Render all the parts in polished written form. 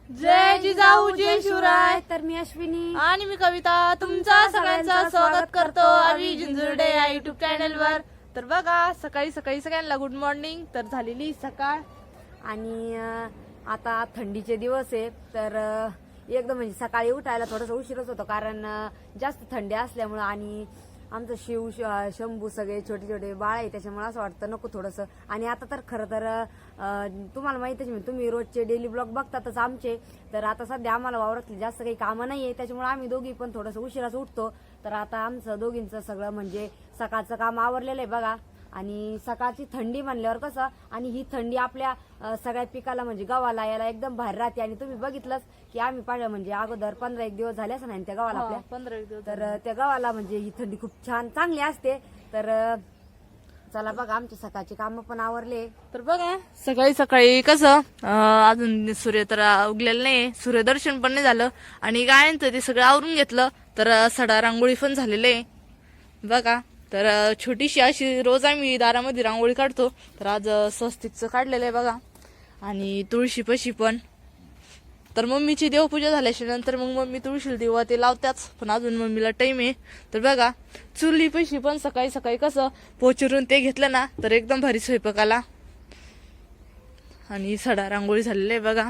जय जिजाऊ जय शिवराय. तर मी अश्विनी आणि मी कविता तुमचा सगळ्यांचं स्वागत करतो आम्ही जिंजुर्डे या युट्यूब चॅनल वर. तर बघा सकाळी सकाळी सगळ्यांना गुड मॉर्निंग. तर झालेली सकाळ आणि आता थंडीचे दिवस आहे तर एकदम म्हणजे सकाळी उठायला थोडंसं उशीरच होतो कारण जास्त थंडी असल्यामुळं आणि आमचं शंभू सगळे छोटे छोटे बाळ आहे त्याच्यामुळे असं वाटतं नको थोडंसं. आणि आता तर खरं तर तुम्हाला माहितीच आहे तुम्ही रोजचे डेली ब्लॉग बघतातच आमचे. तर आता सध्या आम्हाला वावरातली जास्त काही कामं नाहीये त्याच्यामुळे आम्ही दोघी पण थोडंसं उशिराच उठतो. तर आता आमचं दोघींचं सगळं म्हणजे सकाळचं काम आवरलेलं आहे बघा. आणि सकाळची थंडी म्हणल्यावर कसं आणि ही थंडी आपल्या सगळ्या पिकाला म्हणजे गव्हाला याला एकदम भारी राहते. आणि तुम्ही बघितलंच की आम्ही पाहिलं म्हणजे अगोदर 15-1 दिवस झाले असं नाही त्या गव्हाला आपल्या 15 दिवस. तर त्या गव्हाला म्हणजे ही थंडी खूप छान चांगली असते. तर चला बघा आमचे सकाळचे काम पण आवरले. तर बघा सकाळी सकाळी कसं अजून सूर्य तर उगलेलं नाही, सूर्यदर्शन पण नाही झालं आणि गायांचं ते सगळं आवरून घेतलं. तर सडा रांगोळी पण झालेलं आहे बघा. तर छोटीशी अशी रोज आम्ही दारामध्ये रांगोळी काढतो. तर आज स्वस्तिकचं काढलेलं आहे बघा. आणि तुळशी पशी पण. तर मम्मीची देवपूजा झाल्याच्या नंतर मग मम्मी तुळशीला दिवा ते लावत्याच पण अजून मम्मीला टाइम आहे. तर बघा चुली पशी पण सकाळी सकाळी कसं पोचरून ते घेतलं ना तर एकदम भारी स्वयंपाकाला. आणि सडा रांगोळी झालेली आहे बघा.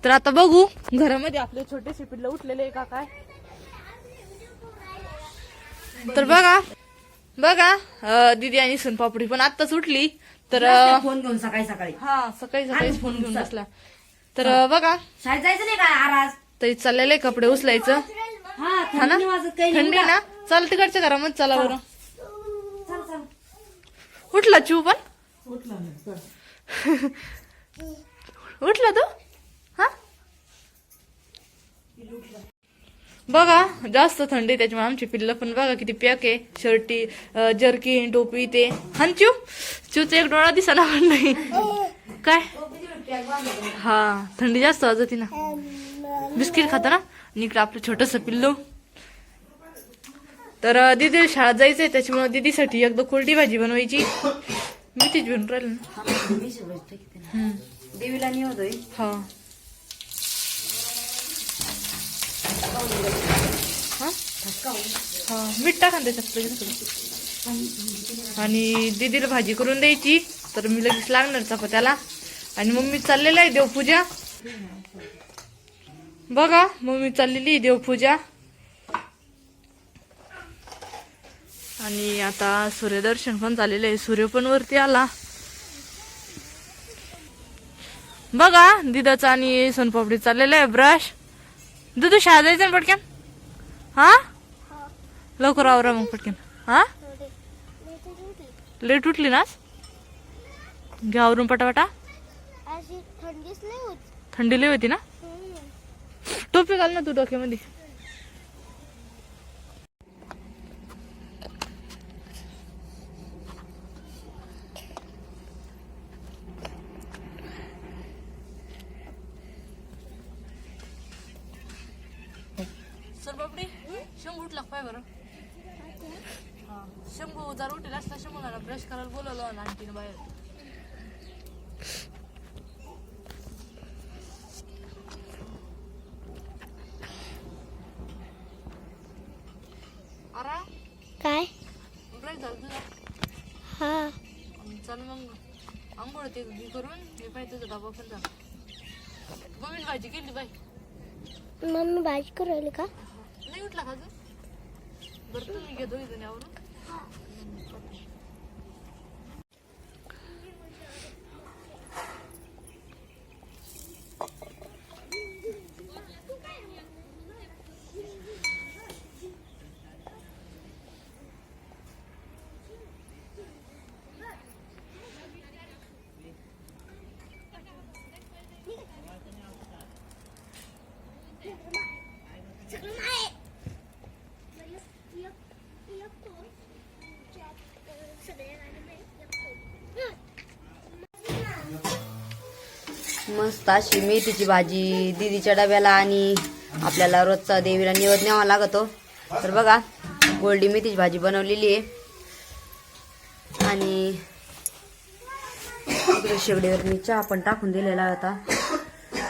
तर आता बघू घरामध्ये आपले छोटेसे पिल्लं उठलेले आहे का काय. तर बघा बघा दीदी आणि सोनपापडी पण आत्ताच उठली. तर फोन घेऊन सकाळी सकाळी सकाळी सकाळी फोन घेऊन बसला. तर बघा शाळेत जायचं नाही काय आराज तरी चाललेलं आहे कपडे उचलायचं. हा ना थंडी ना. चल तिकडच्या घरामध्ये चला बरं. उठला चिव पण उठला तू. हा बघा जास्त थंडी त्याच्यामुळे आमची पिल्लं पण बघा किती पॅक आहे. शर्टी जर्किन टोपी ते. हा चिव चिवचा एक डोळा दिसा ना पण नाही काय. हा थंडी जास्त वाजती ना. बिस्किट खाता ना. इकडं आपलं छोटस पिल्लू. तर दीदी शाळेत जायचंय त्याच्यामुळे दीदीसाठी एकदा कोरडी भाजी बनवायची. मी तीच बनवून राहिली ना. देवीला निवडतोय. हा मीठ टाका त्याच्यात. आणि दीदीला भाजी करून द्यायची. तर मी लगेच लागणार चपात्याला. आणि मम्मी चाललेलं आहे देवपूजा बघा. मम्मी चाललेली आहे देवपूजा. आणि आता सूर्यदर्शन पण झालेलं आहे. सूर्य पण वरती आला बघा. दिदाचा आणि सोनपापडी चाललेलं आहे ब्रश. दुधू शाळा जायचं ना पटक्यान. हा लवकर आवरा मग पटक्यान. हा लेट उठली ना घ्या आवरून पटापटा. थंडी लई होती ना. टोपी घाल ना तू डोक्यामध्ये. सर बापडी शंभू उठला पाय बरं. शंभू जर उठेल असला शंभूला ब्रश करायला बोलवलं आणखीन बाहेर. अरा काय ब्रश झालं तुझा. हा चल मग आंघोळ ते करून हे पाहिजे तुझा डबा पण झाला. मम्मीने भाजी केली बाई. मम्मी भाजी करू राहिली का. नाही उठला का ग. बरं तुम्ही घे दोघी जणी आवरून. मस्त अशी मेथीची भाजी दीदीच्या डब्याला आणि आपल्याला रोजचा देवीला निवद न्यावा लागतो. तर बघा गोल्डी मेथीची भाजी बनवलेली आहे. आणि इकडे शेगडीवर मी चहा पण टाकून दिलेला होता.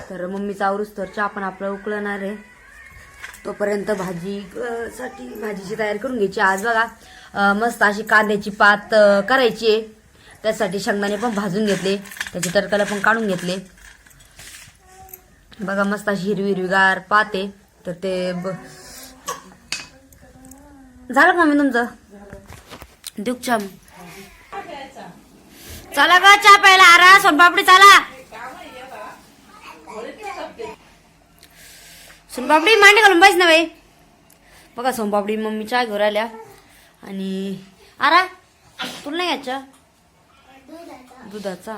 तर मम्मीचा आवरूस तर चहा पण आपलं उकळणार आहे. तोपर्यंत साठी भाजीची तयारी करून घ्यायची. आज बघा मस्त अशी कांद्याची पात करायची आहे. त्यासाठी शेंगदाणे पण भाजून घेतले, त्याची तडकाला पण काढून घेतले. बघा मस्त अशी हिरवीगार पात आहे. तर ते झालं का मम्मी तुमचं? देऊ चहा मग. चला ग चहा प्यायला. आरा सोनपापडी चला. सोनपापडी मांडी घालून पाहिजे ना बाई. बघा सोनपापडी मम्मी चहा घेऊन आल्या. आणि आरा तुला नाही घ्यायच्या दुधाचा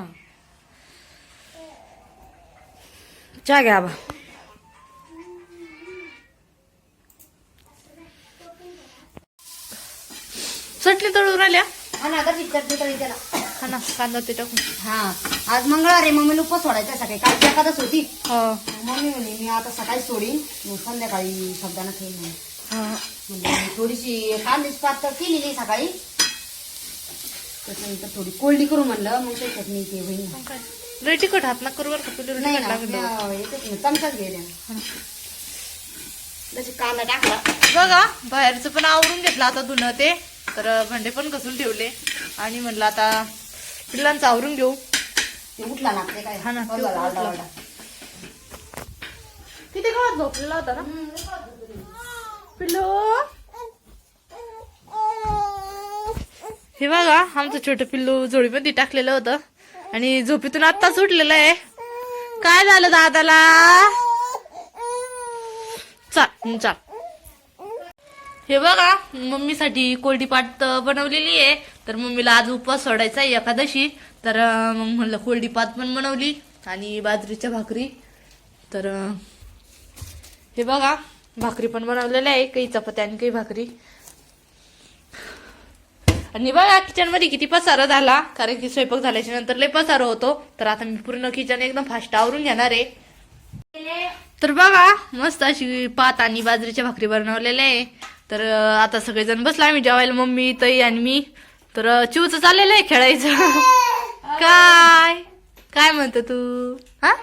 चहा घ्या बा. चटणी तळून राहिल्या. हा ना कशी चटणी तळी त्याला. हा ना कांदा ते टाकून. हा आज मंगळवार आहे. मम्मीला उपवास सोडायचा सकाळी. काल एकादश होती. हा मम्मी म्हणे मी आता सकाळी सोडीन, मग संध्याकाळी शब्दाना खाईन म्हणे. हा म्हणजे थोडीशी कांद्याची पात तर केलेली सकाळी. त्याच्यानंतर थोडी कोल्डी करू म्हणलं, मग काही चटणी ते होईल. लय तिखट हात ना करू बरं का तुला नाही तिखट लागलं. ना चमचाच घे. जशी कांदा टाकला. बघा बाहेरचं पण आवरून घेतलं आता धुणं ते. तर भांडे पण घासून ठेवले आणि म्हणलं आता पिल्लांचं आवरून घेऊ. ते उठला ना ते काय. हा ना, ते बघा, उठला. आरडा ओरडा. किती काळात झोपलेला होता ना पिल्लू. हे बघा आमचं छोटं पिल्लू झोळीमध्ये टाकलेलं होतं आणि झोपेतून आत्ताच उठलेलं आहे. काय झालं दादाला? चाल चाल. हे बघा मम्मीसाठी कोरडी पात बनवलेली आहे. तर मम्मीला आज उपवास सोडायचा आहे एकादशी. तर मग म्हणलं कोरडी पात पण बनवली आणि बाजरीच्या भाकरी. तर हे बघा भाकरी पण बनवलेल्या आहे, काही चपात्या आणि काही भाकरी. आणि बघा किचन मध्ये किती पसारा झाला, कारण की स्वयंपाक झाल्याच्या नंतर लय पसारा होतो. तर आता मी पूर्ण किचन एकदम फास्ट आवरून घेणार आहे. तर बघा मस्त अशी पात आणि बाजरीच्या भाकरी बनवलेल्या आहे. तर आता सगळेजण बसला आम्ही जेवायला, मम्मी ताई आणि मी. तर चिवचं चाललेलं आहे खेळायचं. काय काय म्हणतो तू? हा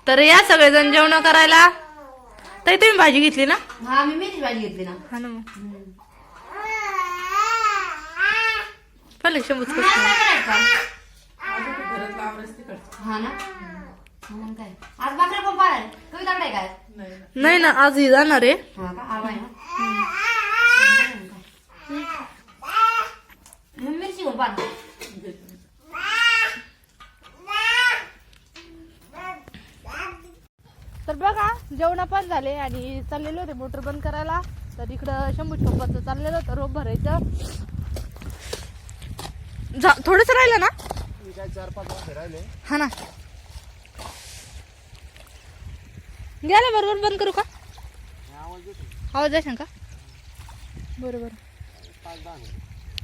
तर या सगळेजण जेवण करायला. ताई तुम्ही भाजी घेतली ना? हा मी मेथीची भाजी घेतली ना. हा ना मग पहिले शंभूच हा ना मग काय आज भाकरी पण पाहिजे. कविता कडे काय नाही ना, आज ही जाणार आहे. हा का आवाय ना. मिरची घेऊन पाहा. तर बघा जेवण पण झाले आणि चाललेले होते मोटर बंद करायला. तर इकडं शंभू छोपाचं चाललेलं होतं रोप भरायचं. थोडंसं राहिलं ना. 4-5 वाजता राहिले. हा ना गेल्या बरोबर बंद करू का? आवाज आहे का? बरोबर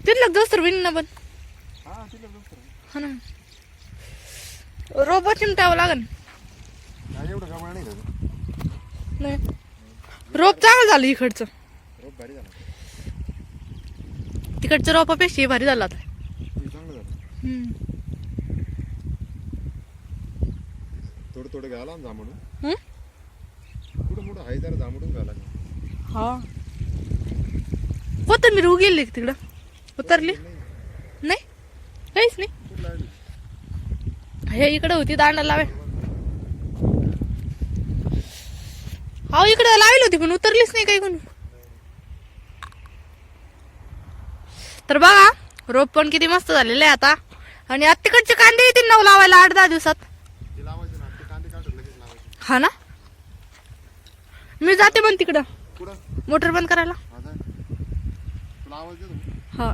तिथलं दोस्त विन ना बंद. हा ना रोबो चिमटावं लागन. एवढं कामाला नाही का? नाही रोप चांगलं झालं इकडचं. रोप भारी झाला. तिकडचं रोपापेक्षा हे भारी झालं आता. चांगलं झालं. थोडं घाला ना जांभळून. कुठं मोठं आहे जरा जांभळून घाला. हा कोथिंबीर उगेली तिकडं उतरली नाही काहीच नाही. कुठं लागली? हे इकडे होती दांडा लावे. हा इकडे लावली होती पण उतरलीच नाही काही कोणी. तर बघा रोप पण किती मस्त झालेलं आहे आता. आणि आता तिकडचे कांदे येतील ना लावायला 8-10 दिवसात. ते लावायचं ना. ते कांदे काढून लगेच लावायचे. हा ना मी जाते पण तिकडं कुठं? मोटर बंद करायला. हा जा. तुला आवाज देतो. हा